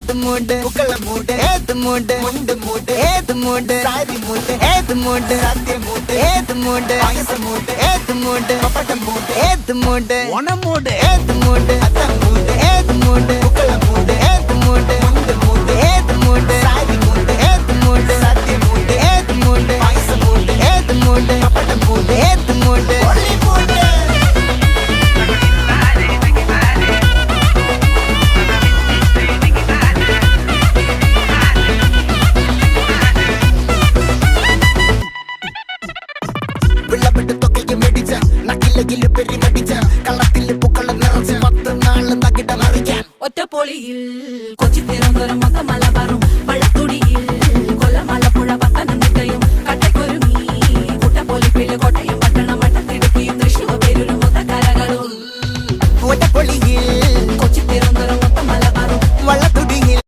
ഏത് മൂട് പുക്കള മൂട് ഏത് മൂട് മുണ്ട് മൂട് ഏത് മൂട് സാരി മൂട് ഏത് മൂട് സദ്യ മൂട് ഏത് മൂട് പായസ മൂട് ഏത് മൂട് പപ്പടം മൂട് ഏത് മൂട് ഓണം മൂട് ഏത് മൂട് അത്തം മൂട് ഏത് മൂട് പുക്കള മൂട് ഏത് മൂട് മുണ്ട് മൂട് ഏത് മൂട് സാരി മൂട് ഏത് മൂട് സദ്യ മൂട് ഏത് മൂട് പായസ മൂട് ഏത് മൂട് പപ്പടം മൂട് ഏത് മൂട് ഒളി മൂട് വിളവെട്ട് തൊക്കയും വെടിച്ച നക്കിലകില് പെരുമടിച്ച കള്ളത്തില് പൂക്കള നിറച്ച് 10 നാള് തകിട മറിക്കാൻ ഒറ്റപ്പൊളിയിൽ കൊച്ചി തിരുവനന്തപുരം മൊത്തം മലബാറും